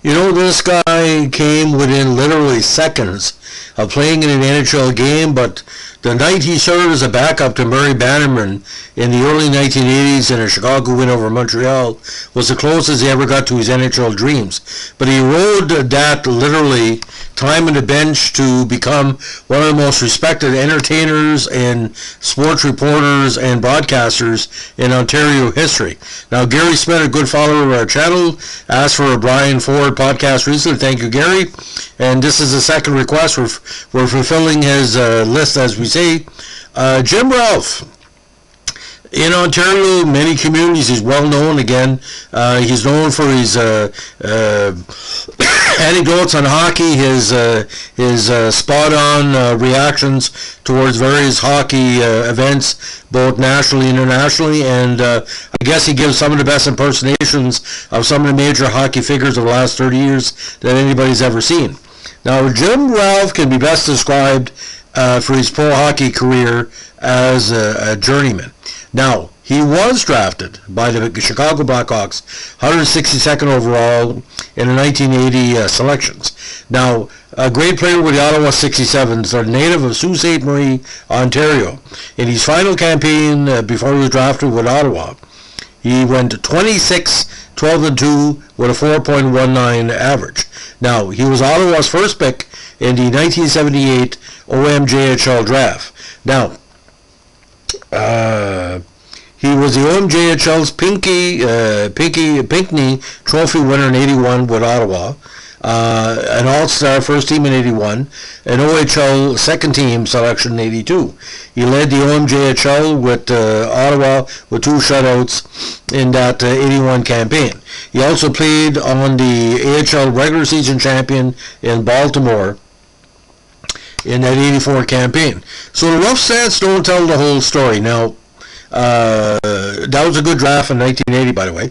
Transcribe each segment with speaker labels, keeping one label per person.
Speaker 1: You know, this guy came within literally seconds of playing in an NHL game, but the night he served as a backup to Murray Bannerman in the early 1980s in a Chicago win over Montreal was the closest he ever got to his NHL dreams. But he rode that literally time on the bench to become one of the most respected entertainers and sports reporters and broadcasters in Ontario history. Now, Gary Smith, a good follower of our channel, asked for a Brian Ford podcast recently. Thank you, Gary. And this is the second request. We're fulfilling his list, as we say. Jim Ralph. In Ontario, many communities, he's well known. Again, he's known for his anecdotes on hockey, his spot-on reactions towards various hockey events, both nationally and internationally. And I guess he gives some of the best impersonations of some of the major hockey figures of the last 30 years that anybody's ever seen. Now, Jim Ralph can be best described for his pro hockey career as a journeyman. Now, he was drafted by the Chicago Blackhawks, 162nd overall in the 1980 selections. Now, a great player with the Ottawa 67s, a native of Sault Ste. Marie, Ontario. In his final campaign before he was drafted with Ottawa, he went 26-12-2 with a 4.19 average. Now, he was Ottawa's first pick in the 1978 OMJHL draft. Now, he was the OMJHL's Pinckney Trophy winner in 81 with Ottawa, an All-Star first team in 81, an OHL second team selection in 82. He led the OMJHL with Ottawa with 2 shutouts in that 81 campaign. He also played on the AHL regular season champion in Baltimore in that 84 campaign. So the rough stats don't tell the whole story. Now, that was a good draft in 1980, by the way,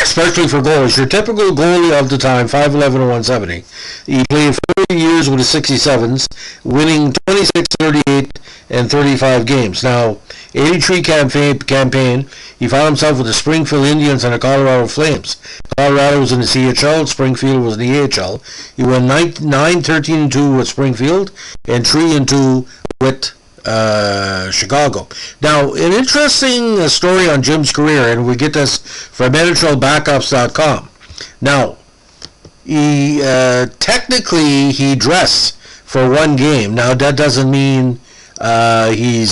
Speaker 1: especially for goalies. Your typical goalie of the time, 5'11 and 170. He played 40 years with the 67s, winning 26, 38, and 35 games. Now, 83 campaign, he found himself with the Springfield Indians and the Colorado Flames. Colorado was in the CHL, Springfield was in the AHL. He won 9-13-2 with Springfield and 3-2 with Chicago. Now, an interesting story on Jim's career, and we get this from NHLBackups.com. Now, he technically he dressed for one game. Now, that doesn't mean he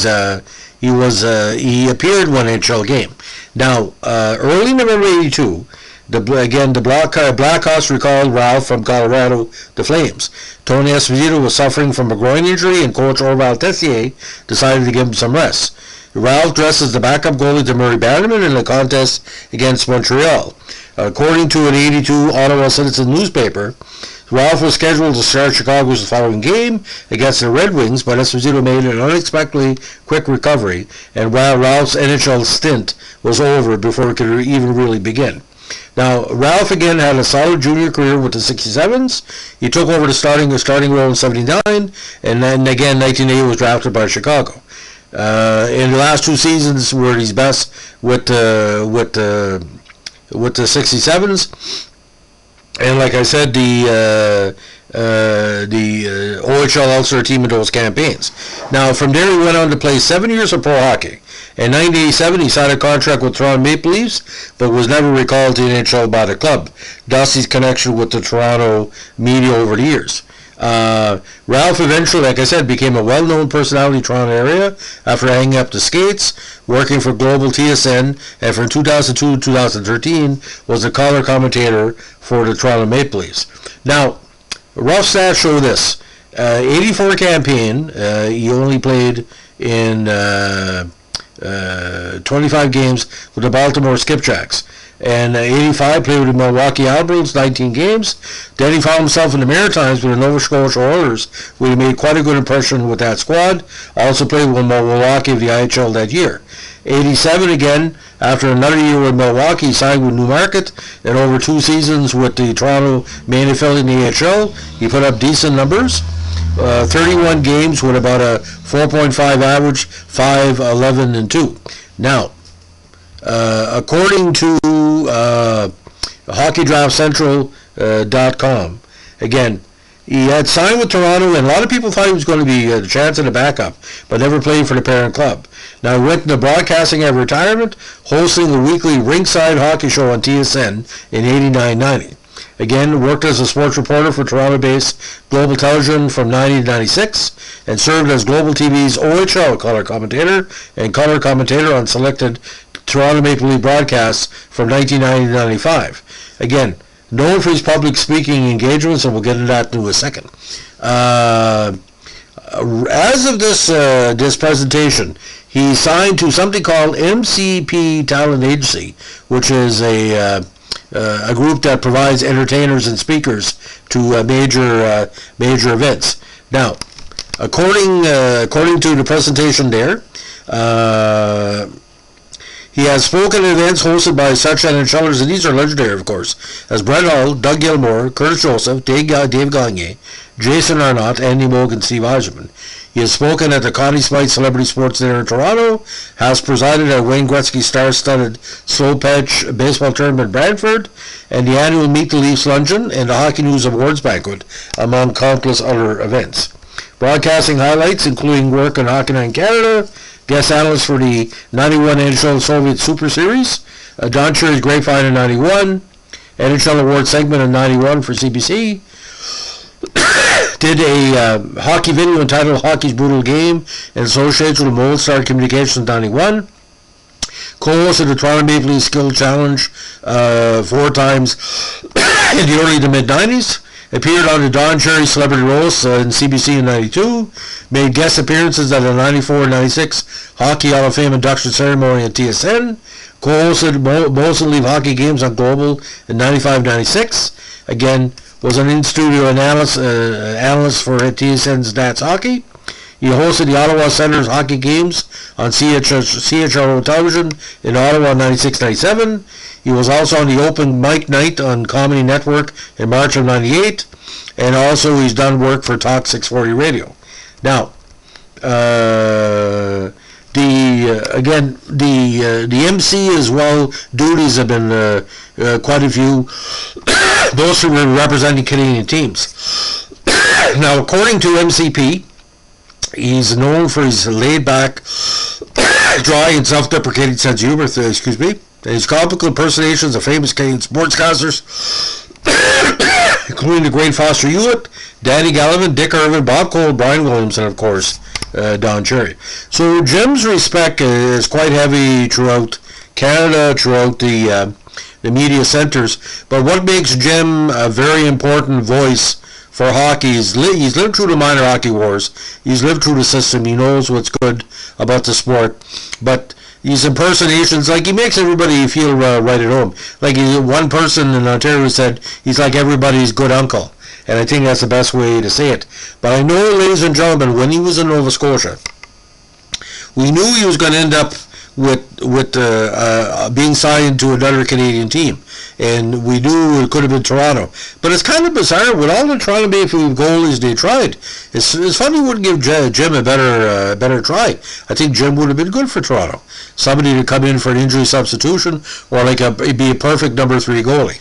Speaker 1: appeared one NHL game. Now, early November '82. The Blackhawks recalled Ralph from Colorado to Flames. Tony Esposito was suffering from a groin injury, and coach Orval Tessier decided to give him some rest. Ralph dressed as the backup goalie to Murray Bannerman in the contest against Montreal. According to an '82 Ottawa Citizen newspaper, Ralph was scheduled to start Chicago's following game against the Red Wings, but Esposito made an unexpectedly quick recovery, and Ralph's NHL stint was over before it could even really begin. Now, Ralph again had a solid junior career with the 67s. He took over the starting role in 79, and then again 1980 was drafted by Chicago. In the last 2 seasons were his best with the 67s, and like I said, the OHL All-Star team in those campaigns. Now, from there he went on to play 7 years of pro hockey. In 1987, he signed a contract with Toronto Maple Leafs, but was never recalled to the NHL by the club. Thus, his connection with the Toronto media over the years. Ralph eventually, like I said, became a well-known personality in the Toronto area after hanging up the skates, working for Global TSN, and from 2002 to 2013 was a color commentator for the Toronto Maple Leafs. Now, rough stats show this. 84 campaign, he only played in 25 games with the Baltimore Skipjacks. And 85 played with the Milwaukee Admirals, 19 games. Then he found himself in the Maritimes with the Nova Scotia Oilers, where he made quite a good impression with that squad. Also played with Milwaukee of the IHL that year. 87 again, after another year with Milwaukee, he signed with Newmarket, and over 2 seasons with the Toronto main affiliate in the AHL, he put up decent numbers. 31 games with about a 4.5 average, 5-11-2. Now, according to hockeydraftcentral.com. Again, he had signed with Toronto, and a lot of people thought he was going to be a chance in a backup, but never played for the parent club. Now, he went into broadcasting at retirement, hosting the weekly Ringside Hockey Show on TSN in 89-90. Again, worked as a sports reporter for Toronto-based Global Television from 90 to 96, and served as Global TV's OHL color commentator and color commentator on selected Toronto Maple Leaf broadcasts from 1990 to 95. Again, known for his public speaking engagements, and we'll get into that in a second. As of this presentation, he signed to something called MCP Talent Agency, which is a group that provides entertainers and speakers to major events. Now, according to the presentation there, he has spoken at events hosted by such NHLers, and these are legendary, of course, as Brett Hull, Doug Gilmour, Curtis Joseph, Dave Gagne, Jason Arnott, Andy Moog, and Steve Eisenman. He has spoken at the Connie Smythe Celebrity Sports Dinner in Toronto, has presided at Wayne Gretzky's star-studded slow pitch baseball tournament in Brantford, and the annual Meet the Leafs luncheon and the Hockey News Awards banquet, among countless other events. Broadcasting highlights, including work on Hockey Night in Canada, guest analyst for the 91 NHL Soviet Super Series, Don Cherry's Grapevine in 91, NHL Award segment in 91 for CBC, did a hockey video entitled Hockey's Brutal Game in association with Mold Star Communications in 91, co-hosted the Toronto Maple Leaf Skill Challenge 4 times in the early to mid-90s, appeared on the Don Cherry Celebrity Roast in CBC in 92, made guest appearances at the 94 and 96 Hockey Hall of Fame induction ceremony at TSN, co-hosted Molson Leaf hockey games on Global in 95-96, again, was an in-studio analyst for TSN's Nats Hockey. He hosted the Ottawa Senators hockey games on CHRO television in Ottawa in 96-97. He was also on the Open Mic Night on Comedy Network in March of 98, and also he's done work for Talk 640 Radio. Now, the MC as well duties have been quite a few. Those who were representing Canadian teams. Now, according to MCP, he's known for his laid-back, dry, and self-deprecating sense of humor. His comical impersonations of famous Canadian sportscasters, including the great Foster Hewitt, Danny Gallivan, Dick Irvin, Bob Cole, Brian Williams, and of course Don Cherry. So Jim's respect is quite heavy throughout Canada, throughout the media centers. But what makes Jim a very important voice for hockey is he's lived through the minor hockey wars. He's lived through the system. He knows what's good about the sport. But these impersonations, like, he makes everybody feel right at home. Like, one person in Ontario said he's like everybody's good uncle. And I think that's the best way to say it. But I know, ladies and gentlemen, when he was in Nova Scotia, we knew he was going to end up with being signed to another Canadian team, and we knew it could have been Toronto. But it's kind of bizarre with all the Toronto Maple Leaf goalies they tried. It's funny wouldn't give Jim a better try. I think Jim would have been good for Toronto. Somebody to come in for an injury substitution, or like be a perfect number 3 goalie.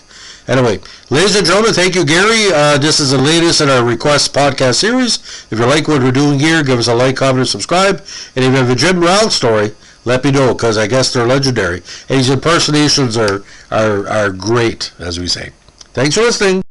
Speaker 1: Anyway, ladies and gentlemen, thank you, Gary. This is the latest in our Request podcast series. If you like what we're doing here, give us a like, comment, and subscribe. And if you have a Jim Brown story, let me know, because I guess they're legendary. And his impersonations are great, as we say. Thanks for listening.